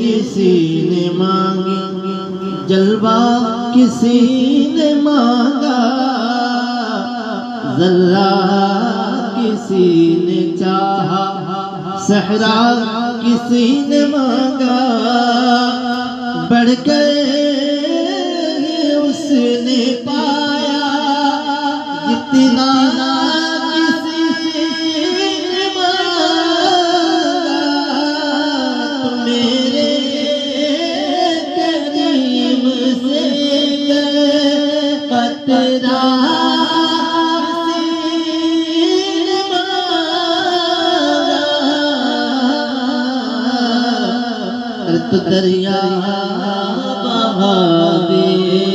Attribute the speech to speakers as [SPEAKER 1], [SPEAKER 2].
[SPEAKER 1] किसी ने मांगी, जलवा किसी ने मांगा, जल्ला किसी ने चाहा, सहरा किसी ने मांगा, बढ़ गए उसने पाया जितना किसी ने मांगा। तो मेरे करीम से कतरा तो दरिया बहा दे।